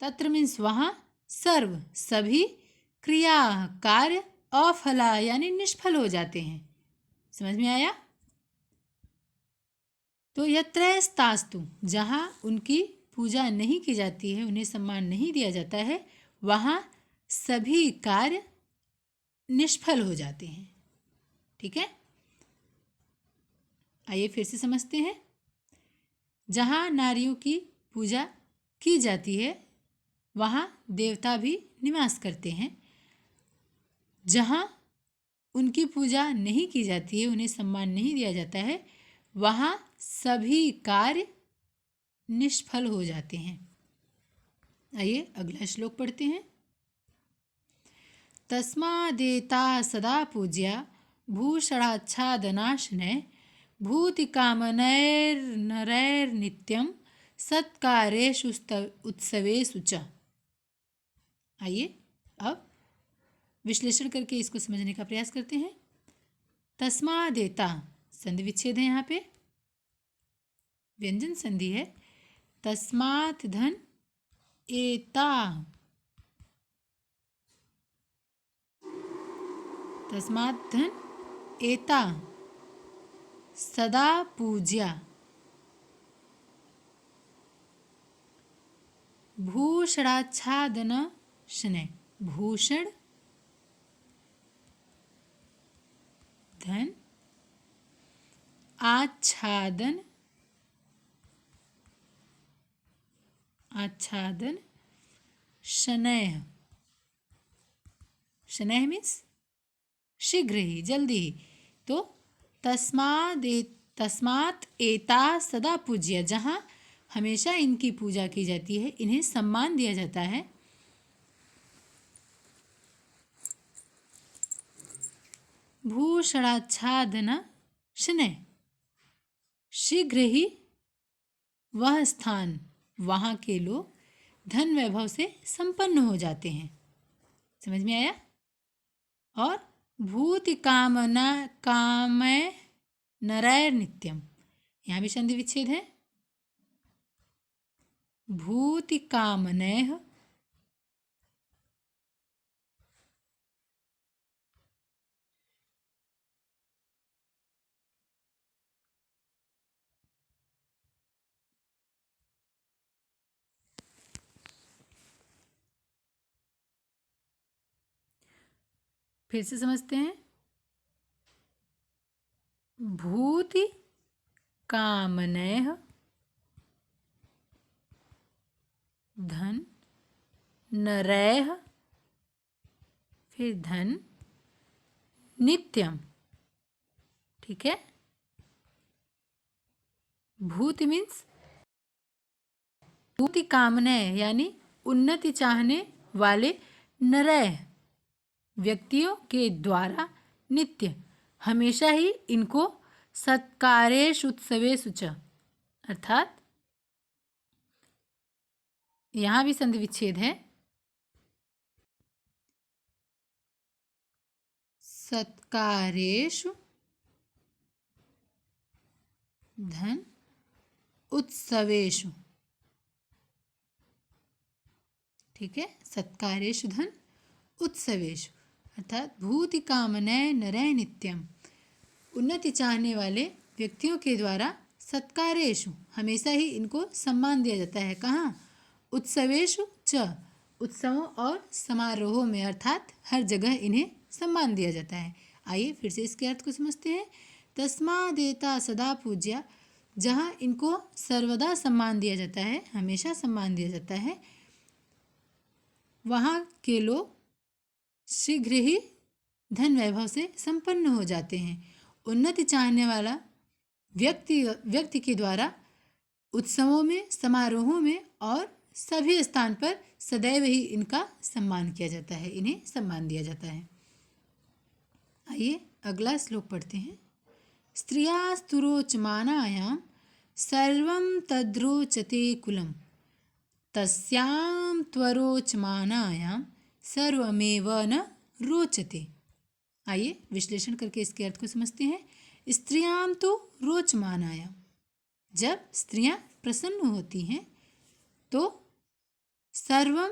तत्र मीन्स वहाँ, सर्व सभी, क्रिया कार्य, अफला यानी निष्फल हो जाते हैं। समझ में आया? तो यत्रैस्तास्तु, जहाँ उनकी पूजा नहीं की जाती है, उन्हें सम्मान नहीं दिया जाता है, वहाँ सभी कार्य निष्फल हो जाते हैं। ठीक है, आइए फिर से समझते हैं। जहाँ नारियों की पूजा की जाती है वहाँ देवता भी निवास करते हैं। जहाँ उनकी पूजा नहीं की जाती है, उन्हें सम्मान नहीं दिया जाता है, वहाँ सभी कार्य निष्फल हो जाते हैं। आइए अगला श्लोक पढ़ते हैं। तस्मादेता सदा पूज्या भूषणाच्छादनाशनैः भूतिकामनैर्नरैर्नित्यं सत्कार्येषु उत्सवेषु च। आइए अब विश्लेषण करके इसको समझने का प्रयास करते हैं। तस्मादेता संधि विच्छेद है, यहाँ पे व्यंजन संधि है। तस्मात् धन एता, तस्मात् धन एता सदा पूज्या भूषणाच्छादन शनै, भूषण धन आच्छादन, आच्छादन शनैः, शनैः मीन्स शीघ्र ही, जल्दी ही। तो तस्मात् एता सदा पूज्य, जहाँ हमेशा इनकी पूजा की जाती है, इन्हें सम्मान दिया जाता है। भूषणाच्छादन शनैः, शीघ्र ही वह स्थान, वहाँ के लोग धन वैभव से संपन्न हो जाते हैं। समझ में आया? और भूति कामना कामय नरैर नित्यम, यहाँ भी संधि विच्छेद है। भूति कामनैः फिर से समझते हैं। भूति कामनैः धन नरैः, फिर धन नित्यम। ठीक है, भूति मीन्स भूति कामनैः यानी उन्नति चाहने वाले नरैः व्यक्तियों के द्वारा नित्य हमेशा ही इनको सत्कारेषु उत्सवेषु च, अर्थात यहाँ भी संधि विच्छेद है। सत्कारेषु धन उत्सवेषु, ठीक है, सत्कारेषु धन उत्सवेषु अर्थात भूति कामनैः नरैः नित्यम, उन्नति चाहने वाले व्यक्तियों के द्वारा सत्कारेषु हमेशा ही इनको सम्मान दिया जाता है। कहाँ? उत्सवेषु च, उत्सवों और समारोहों में, अर्थात हर जगह इन्हें सम्मान दिया जाता है। आइए फिर से इसके अर्थ को समझते हैं। तस्मादेता सदा पूज्या, जहाँ इनको सर्वदा सम्मान दिया जाता है, हमेशा सम्मान दिया जाता है, वहाँ के लोग शीघ्र ही धन वैभव से संपन्न हो जाते हैं। उन्नति चाहने वाला व्यक्ति के द्वारा उत्सवों में, समारोहों में और सभी स्थान पर सदैव ही इनका सम्मान किया जाता है, इन्हें सम्मान दिया जाता है। आइए अगला श्लोक पढ़ते हैं। स्त्रियास्तुरोचमानायां सर्वं तद्रोचते कुलं, तस्यां त्वरोचमानायां सर्वमेव न रोचते। आइए विश्लेषण करके इसके अर्थ को समझते हैं। स्त्रियां तो रोचमानायां, जब स्त्रियां प्रसन्न होती हैं तो सर्वम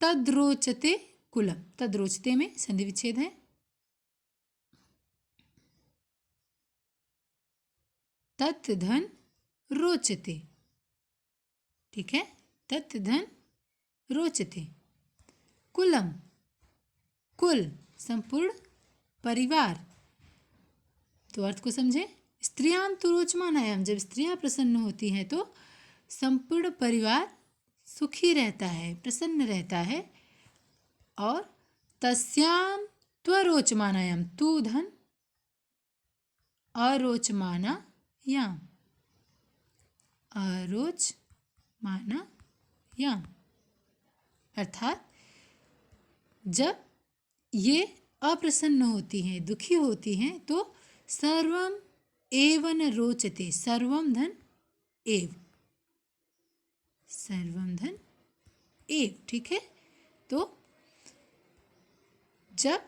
तद्रोचते कुलम। तद्रोचते में संधि विच्छेद है। तत् धन रोचते, ठीक है, तत् धन रोचते। कुलम, कुल संपूर्ण परिवार। तो अर्थ को समझे। स्त्रियां तो रोचमानायाम, जब स्त्रियां प्रसन्न होती हैं तो संपूर्ण परिवार सुखी रहता है, प्रसन्न रहता है। और तस्याम त्वरोचमानायाम, तू धन अरोचमानायाम, अरोचमानायाम, अर्थात जब ये अप्रसन्न होती हैं, दुखी होती हैं, तो सर्वम एव न रोचते। सर्वम धन एव, सर्वम धन एव, ठीक है। तो जब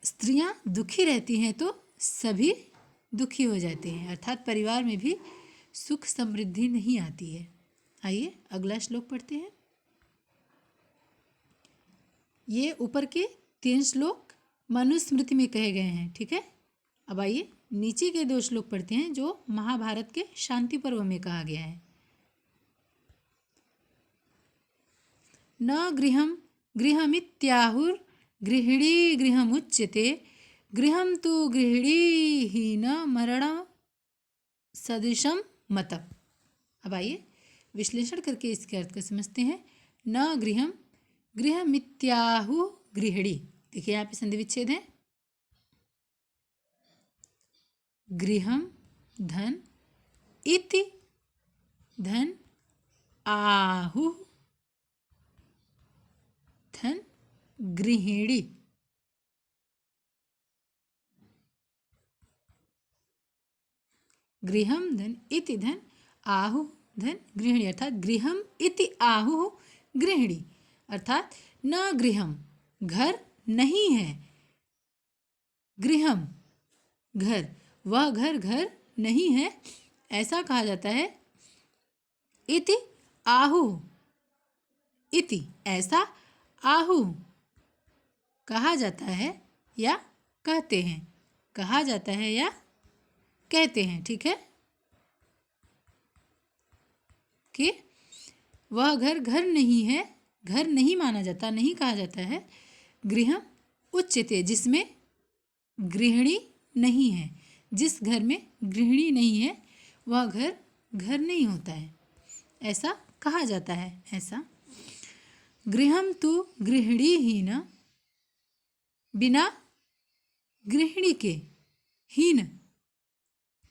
स्त्रियां दुखी रहती हैं तो सभी दुखी हो जाते हैं, अर्थात परिवार में भी सुख समृद्धि नहीं आती है। आइए अगला श्लोक पढ़ते हैं। ये ऊपर के 3 श्लोक मनुस्मृति में कहे गए हैं, ठीक है। अब आइए नीचे के 2 श्लोक पढ़ते हैं जो महाभारत के शांति पर्व में कहा गया है। न गृहम गृहमित्याहुर गृहिणी गृहमुच्यते, गृहम तु गृहिणीहीन मरण सदृशम मतम। अब आइए विश्लेषण करके इसके अर्थ को समझते हैं। न गृहम गृहमित्याहु गृहिणी, देखिए यहाँ पे संधि विच्छेद है। गृहम धन इति धन आहु धन गृहिणी, गृहम धन इति धन आहु धन गृहिणी, अर्थात गृहम इति आहु गृहिणी, अर्थात न गृहम घर नहीं है, गृहम घर, वह घर घर नहीं है, ऐसा कहा जाता है। इति आहु, इति ऐसा, आहु कहा जाता है या कहते हैं, कहा जाता है या कहते हैं, ठीक है, कि वह घर घर नहीं है, घर नहीं माना जाता, नहीं कहा जाता है। गृहम उच्यते, जिसमें गृहिणी नहीं है, जिस घर में गृहिणी नहीं है वह घर घर नहीं होता है, ऐसा कहा जाता है। ऐसा गृहम तु गृहिणीहीन, बिना गृहिणी के, हीन,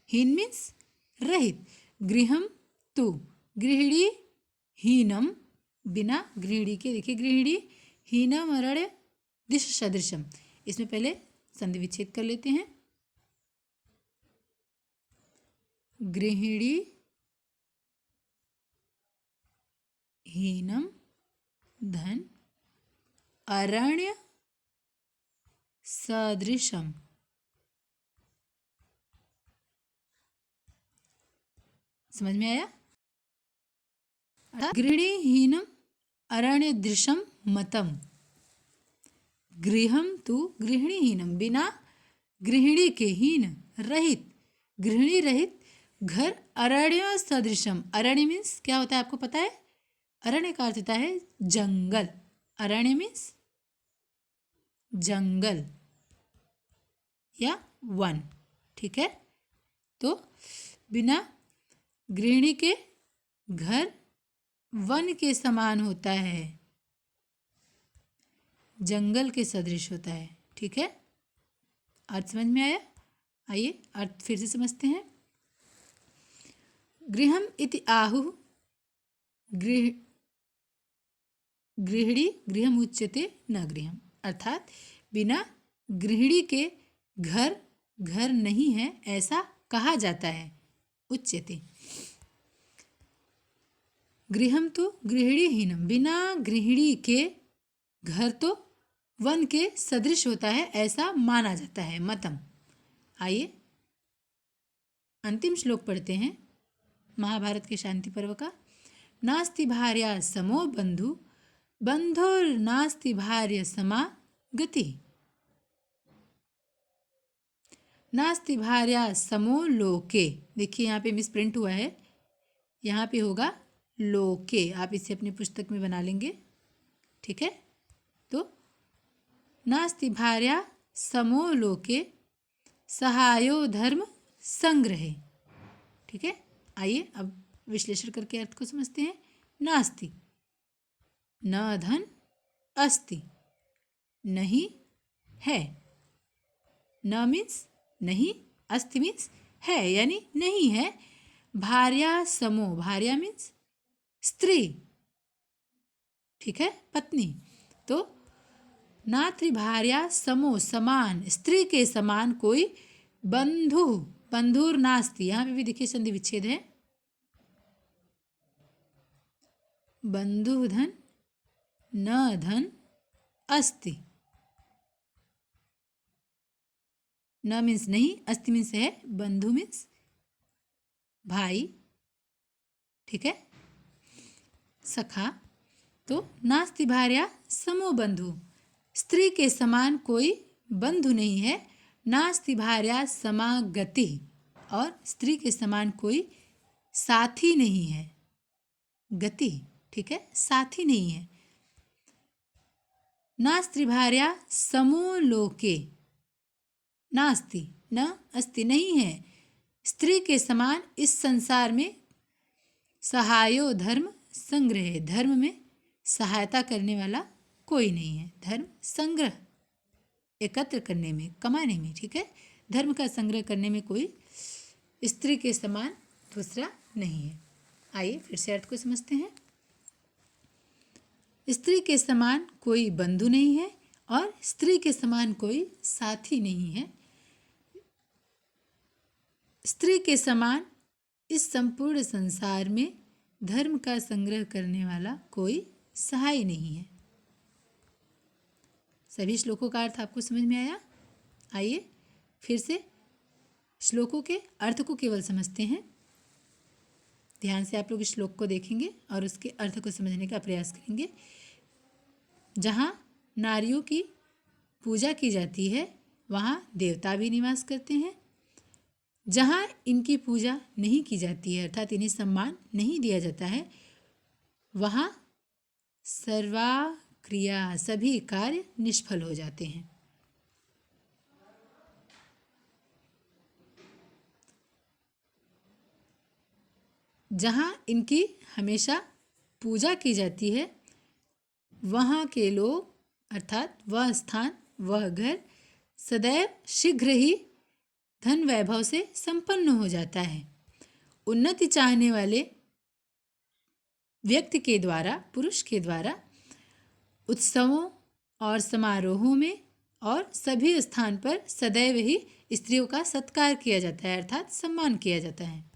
हीन मीन्स रहित, गृहम तु गृहिणी हीनम, बिना गृहिणी के, देखिए गृहिणी हीनम अरण्य दिश सदृशम, इसमें पहले संधि विच्छेद कर लेते हैं। गृहिणी हीनम धन अरण्य सदृशम, समझ में आया। गृहिणीहीनम अरण्य दृशम मतम, गृहम तु गृहिणीहीनम, बिना गृहिणी के, हीन रहित, गृहिणी रहित घर, अरण्य सदृशम, अरण्य मीन्स क्या होता है आपको पता है। अरण्य का अर्थ होता है जंगल, अरण्य मीन्स जंगल या वन, ठीक है। तो बिना गृहिणी के घर वन के समान होता है, जंगल के सदृश होता है, ठीक है। अर्थ समझ में आया। आइए अर्थ फिर से समझते हैं। गृहम इति आहु गृहिणी गृहम उच्यते न गृहम, अर्थात बिना गृहिणी के घर घर नहीं है, ऐसा कहा जाता है। उच्यते गृहम तो गृहिणीहीनम, बिना गृहिणी के घर तो वन के सदृश होता है, ऐसा माना जाता है। मतम। आइए अंतिम श्लोक पढ़ते हैं महाभारत के शांति पर्व का। नास्ति भार्या समो बंधु, बंधुर्नास्ति भार्य समा गति। नास्ति भार्या समो लोके, देखिए यहाँ पे मिस प्रिंट हुआ है, यहाँ पे होगा लोके, आप इसे अपनी पुस्तक में बना लेंगे, ठीक है। तो नास्ति भार्या समो लोके सहायो धर्म संग्रहे, ठीक है। आइए अब विश्लेषण करके अर्थ को समझते हैं। नास्ति, न धन अस्ति, नहीं है, न मीन्स नहीं, अस्ति मीन्स है यानी नहीं है, भार्या समो, भार्या मीन्स स्त्री, ठीक है, पत्नी। तो नात्रि भार्या समो समान, स्त्री के समान कोई बंधु, बंधुर नास्ति, यहाँ पे भी देखिए संधि विच्छेद है, बंधु धन न धन अस्ति, न मीन्स नहीं, अस्ति मीन्स है, बंधु मीन्स भाई, ठीक है, सखा। तो नास्ति भार्या समो बंधु, स्त्री के समान कोई बंधु नहीं है, नास्ति भार्या समा गति, और स्त्री के समान कोई साथी नहीं है, गति, ठीक है, साथी नहीं है। नास्ति भार्या समो लोके, नास्ति न अस्ति नहीं है, स्त्री के समान इस संसार में सहायो धर्म संग्रह, धर्म में सहायता करने वाला कोई नहीं है, धर्म संग्रह एकत्र करने में, कमाने में, ठीक है, धर्म का संग्रह करने में कोई स्त्री के समान दूसरा नहीं है। आइए फिर से अर्थ को समझते हैं। स्त्री के समान कोई बंधु नहीं है और स्त्री के समान कोई साथी नहीं है, स्त्री के समान इस संपूर्ण संसार में धर्म का संग्रह करने वाला कोई सहाय नहीं है। सभी श्लोकों का अर्थ आपको समझ में आया? आइए फिर से श्लोकों के अर्थ को केवल समझते हैं। ध्यान से आप लोग इस श्लोक को देखेंगे और उसके अर्थ को समझने का प्रयास करेंगे। जहाँ नारियों की पूजा की जाती है वहाँ देवता भी निवास करते हैं, जहाँ इनकी पूजा नहीं की जाती है अर्थात इन्हें सम्मान नहीं दिया जाता है वहाँ सर्वा क्रिया, सभी कार्य निष्फल हो जाते हैं। जहाँ इनकी हमेशा पूजा की जाती है वहाँ के लोग अर्थात वह स्थान, वह घर सदैव शीघ्र ही धन वैभव से संपन्न हो जाता है। उन्नति चाहने वाले व्यक्ति के द्वारा, पुरुष के द्वारा उत्सवों और समारोहों में और सभी स्थान पर सदैव ही स्त्रियों का सत्कार किया जाता है अर्थात सम्मान किया जाता है।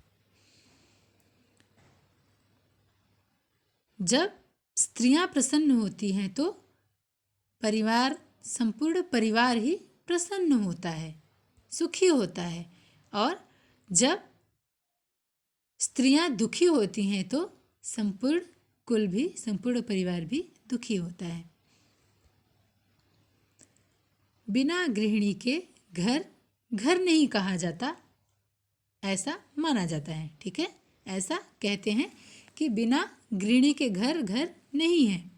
जब स्त्रियां प्रसन्न होती हैं तो परिवार, संपूर्ण परिवार ही प्रसन्न होता है, सुखी होता है, और जब स्त्रियां दुखी होती हैं तो संपूर्ण कुल भी, संपूर्ण परिवार भी दुखी होता है। बिना गृहिणी के घर घर नहीं कहा जाता, ऐसा माना जाता है, ठीक है। ऐसा कहते हैं कि बिना गृहिणी के घर घर नहीं है,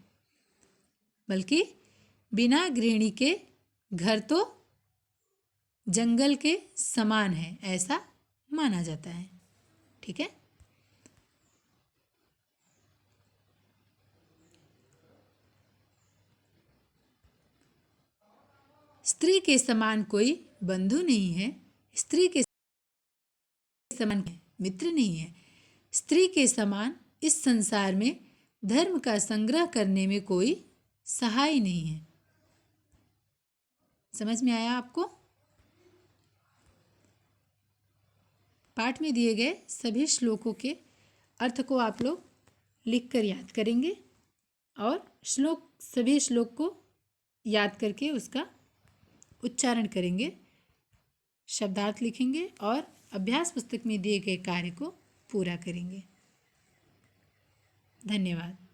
बल्कि बिना गृहिणी के घर तो जंगल के समान है, ऐसा माना जाता है, ठीक है। स्त्री के समान कोई बंधु नहीं है, स्त्री के समान मित्र नहीं है, स्त्री के समान इस संसार में धर्म का संग्रह करने में कोई सहाय नहीं है। समझ में आया आपको? पाठ में दिए गए सभी श्लोकों के अर्थ को आप लोग लिखकर याद करेंगे और सभी श्लोक को याद करके उसका उच्चारण करेंगे, शब्दार्थ लिखेंगे और अभ्यास पुस्तक में दिए गए कार्य को पूरा करेंगे। धन्यवाद।